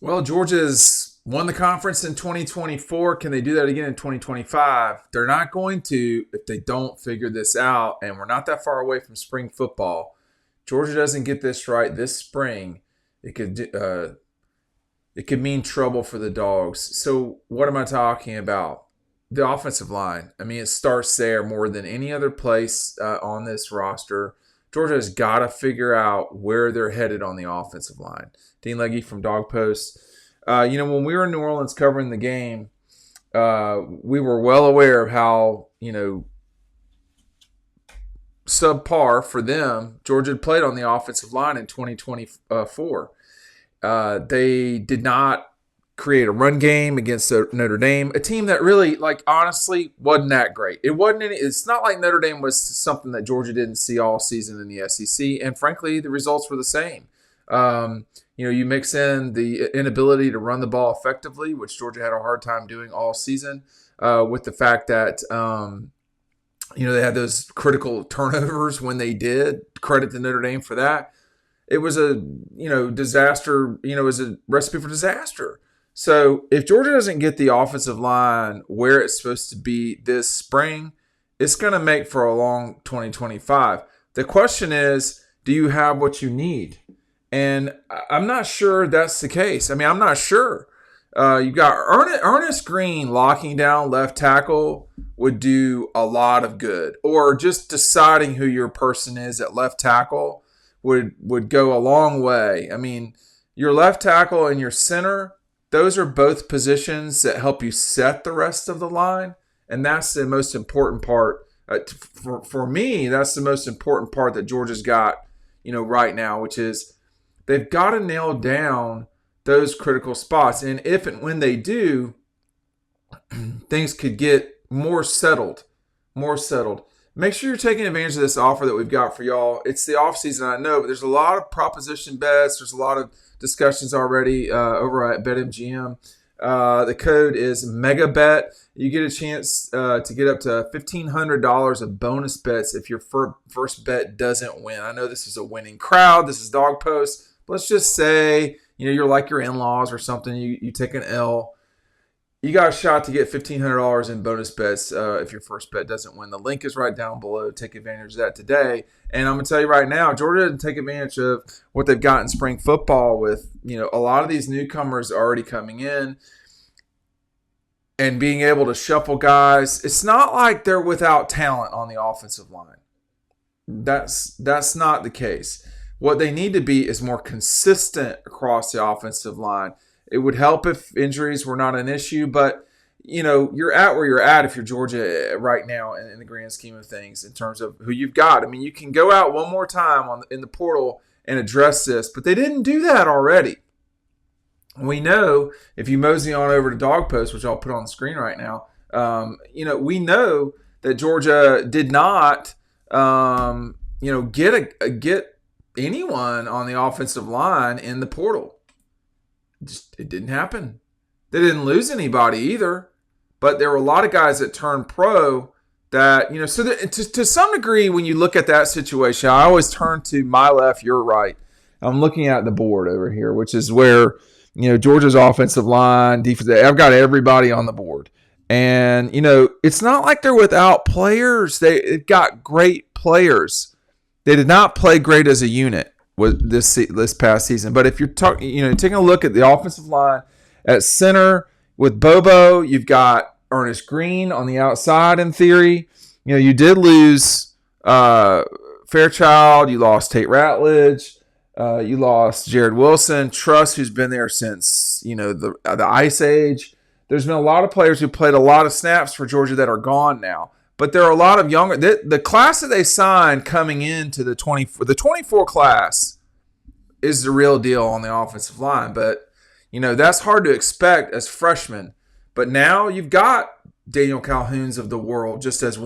Well, Georgia's won the conference in 2024. Can they do that again in 2025? They're not going to if they don't figure this out, and we're not that far away from spring football. Georgia doesn't get this right this spring. It could it could mean trouble for the Dogs. So, what am I talking about? The offensive line. I mean, it starts there more than any other place on this roster. Georgia has got to figure out where they're headed on the offensive line. Dean Legge from Dog Post. When we were in New Orleans covering the game, we were well aware of how, subpar for them Georgia had played on the offensive line in 2024. They did not create a run game against Notre Dame, a team that really, honestly, wasn't that great. It wasn't any. It's not like Notre Dame was something that Georgia didn't see all season in the SEC, and frankly, the results were the same. You mix in the inability to run the ball effectively, which Georgia had a hard time doing all season, with the fact that they had those critical turnovers when they did. Credit to Notre Dame for that. It was a disaster. It was a recipe for disaster. So if Georgia doesn't get the offensive line where it's supposed to be this spring, it's going to make for a long 2025. The question is, do you have what you need? And I'm not sure that's the case. I mean, I'm not sure. You've got Ernest Green locking down left tackle would do a lot of good. Or just deciding who your person is at left tackle would go a long way. I mean, your left tackle and your center, those are both positions that help you set the rest of the line. And that's the most important part. For me, that's the most important part that Georgia's got, right now, which is they've got to nail down those critical spots. And if and when they do, things could get more settled. Make sure you're taking advantage of this offer that we've got for y'all. It's the off season, I know, but there's a lot of proposition bets. There's a lot of discussions already over at BetMGM. The code is MEGABET. You get a chance to get up to $1,500 of bonus bets if your first bet doesn't win. I know this is a winning crowd. This is Dog Post. Let's just say, you're like your in-laws or something. You take an L. You got a shot to get $1,500 in bonus bets if your first bet doesn't win. The link is right down below. Take advantage of that today. And I'm going to tell you right now, Georgia didn't take advantage of what they've got in spring football with, a lot of these newcomers already coming in and being able to shuffle guys. It's not like they're without talent on the offensive line. That's not the case. What they need to be is more consistent across the offensive line. It would help if injuries were not an issue, but you're at where you're at if you're Georgia right now in the grand scheme of things in terms of who you've got. I mean, you can go out one more time in the portal and address this, but they didn't do that already. We know if you mosey on over to Dog Post, which I'll put on the screen right now, we know that Georgia did not, get anyone on the offensive line in the portal. It didn't happen. They didn't lose anybody either, but there were a lot of guys that turned pro that, so that, to some degree, when you look at that situation, I always turn to my left, your right. I'm looking at the board over here, which is where, Georgia's offensive line, defense, I've got everybody on the board. And, it's not like they're without players. They've got great players. They did not play great as a unit with this past season. But if you're taking a look at the offensive line at center with Bobo, you've got Ernest Green on the outside in theory. You did lose Fairchild. You lost Tate Ratledge. You lost Jared Wilson. Truss, who's been there since, the Ice Age. There's been a lot of players who played a lot of snaps for Georgia that are gone now. But there are a lot of younger. The class that they signed coming into the 24 class is the real deal on the offensive line. But, that's hard to expect as freshmen. But now you've got Daniel Calhoun's of the world just as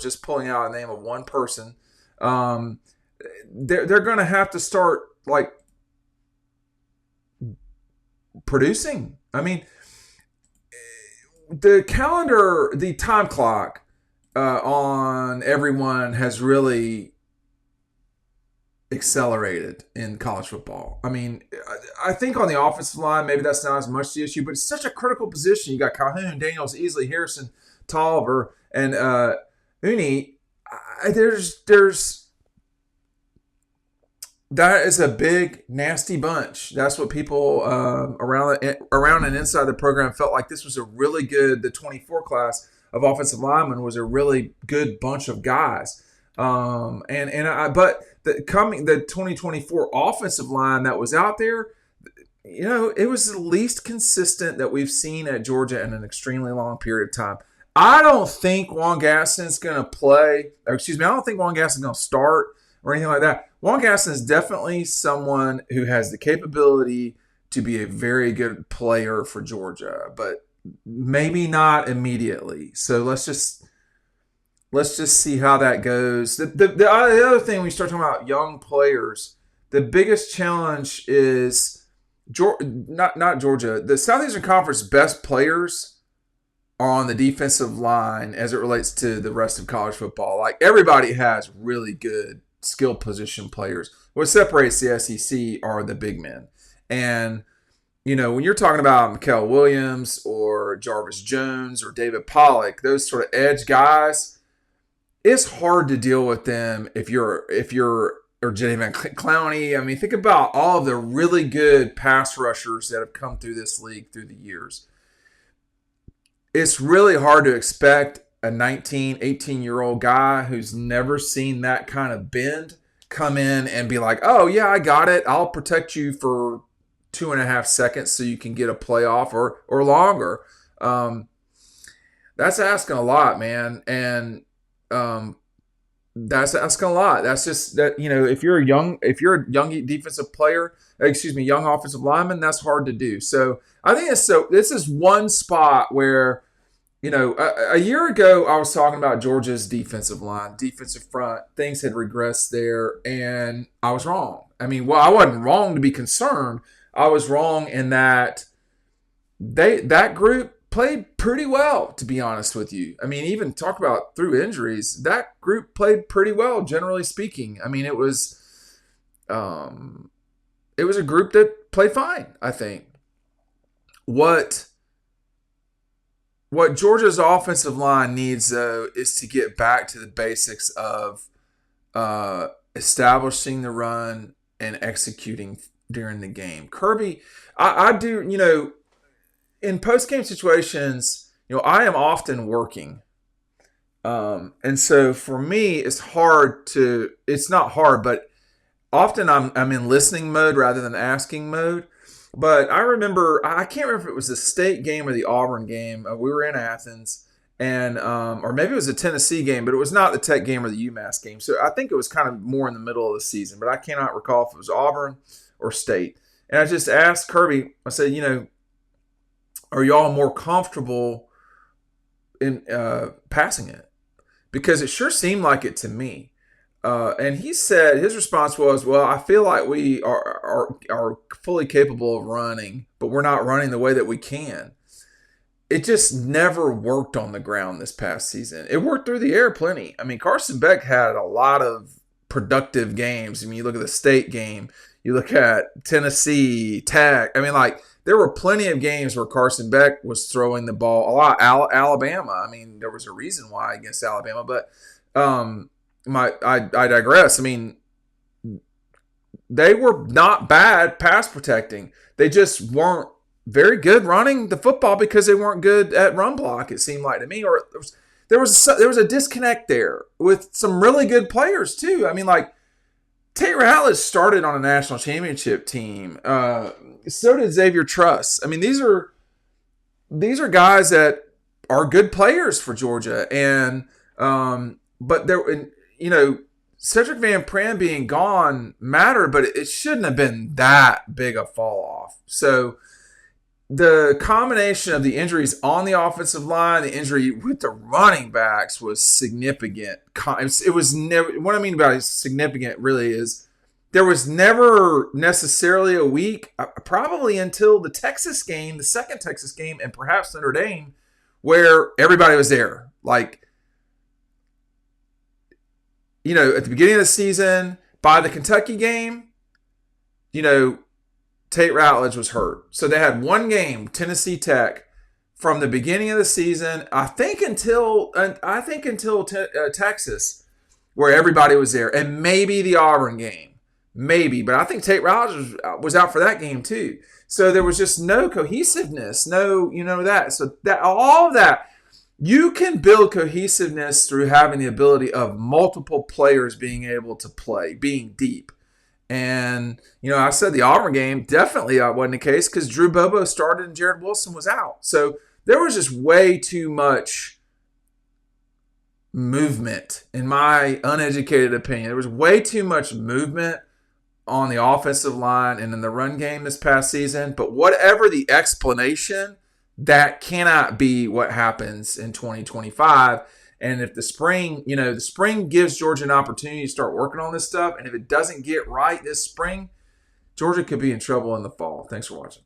just pulling out a name of one person. They're going to have to start, producing. I mean, the calendar, the time clock on everyone has really accelerated in college football. I mean, I think on the offensive line, maybe that's not as much the issue, but it's such a critical position. You got Calhoun, Daniels, Easley, Harrison, Tolliver, and Uni. There's that is a big, nasty bunch. That's what people around and inside the program felt like. This was a really good. The 24 class of offensive linemen was a really good bunch of guys. But the 2024 offensive line that was out there, it was the least consistent that we've seen at Georgia in an extremely long period of time. I don't think Juan Gaston's going to play. I don't think Juan Gaston's going to start or anything like that. Juan Gaston is definitely someone who has the capability to be a very good player for Georgia, but maybe not immediately. So let's just see how that goes. The other thing, when you start talking about young players, the biggest challenge is not Georgia. The Southeastern Conference best players are on the defensive line as it relates to the rest of college football. Like, everybody has really good skill position players. What separates the SEC are the big men. And, when you're talking about Mikael Williams or Jarvis Jones or David Pollock, those sort of edge guys, it's hard to deal with them if you're or Jadavion Clowney. I mean, think about all of the really good pass rushers that have come through this league through the years. It's really hard to expect a 19, 18-year-old guy who's never seen that kind of bend come in and be like, oh, yeah, I got it. I'll protect you for 2.5 seconds so you can get a playoff or longer. That's asking a lot, man. And that's asking a lot. That's just that, if you're a young defensive player, young offensive lineman, that's hard to do. So I think this is one spot where, a year ago I was talking about Georgia's defensive line, defensive front. Things had regressed there, and I was wrong. I mean, I wasn't wrong to be concerned. I was wrong in that that group played pretty well, to be honest with you. I mean, even talk about through injuries, that group played pretty well, generally speaking. I mean, it was a group that played fine, I think. What Georgia's offensive line needs, though, is to get back to the basics of establishing the run and executing during the game. Kirby, I do, in post-game situations, I am often working. And so for me, it's not hard, but often I'm in listening mode rather than asking mode. But I remember, I can't remember if it was the State game or the Auburn game. We were in Athens, and or maybe it was a Tennessee game, but it was not the Tech game or the UMass game. So I think it was kind of more in the middle of the season, but I cannot recall if it was Auburn or State. And I just asked Kirby, I said, are y'all more comfortable in passing it? Because it sure seemed like it to me. And he said, his response was, well, I feel like we are fully capable of running, but we're not running the way that we can. It just never worked on the ground this past season. It worked through the air plenty. I mean, Carson Beck had a lot of productive games. I mean, you look at the State game, you look at Tennessee, Tech. I mean, there were plenty of games where Carson Beck was throwing the ball a lot. Alabama, I mean, there was a reason why against Alabama, but I digress. I mean, they were not bad pass protecting. They just weren't very good running the football because they weren't good at run block, it seemed like to me. Or there was a disconnect there with some really good players too. I mean, Tate Ratledge started on a national championship team. So did Xavier Truss. I mean, these are guys that are good players for Georgia, and but there, Cedric Van Pran being gone mattered, but it shouldn't have been that big a fall off. So the combination of the injuries on the offensive line, the injury with the running backs was significant. It was never, what I mean by significant really is there was never necessarily a week, probably until the Texas game, the second Texas game, and perhaps Notre Dame, where everybody was there. At the beginning of the season, By the Kentucky game, Tate Ratledge was hurt. So they had one game, Tennessee Tech, from the beginning of the season, I think until Texas, where everybody was there, and maybe the Auburn game, maybe. But I think Tate Ratledge was out for that game too. So there was just no cohesiveness, that. So that all of that, you can build cohesiveness through having the ability of multiple players being able to play, being deep. And, I said the Auburn game definitely wasn't the case because Drew Bobo started and Jared Wilson was out. So there was just way too much movement, in my uneducated opinion. There was way too much movement on the offensive line and in the run game this past season. But whatever the explanation, that cannot be what happens in 2025. And if the spring gives Georgia an opportunity to start working on this stuff, and if it doesn't get right this spring, Georgia could be in trouble in the fall. Thanks for watching.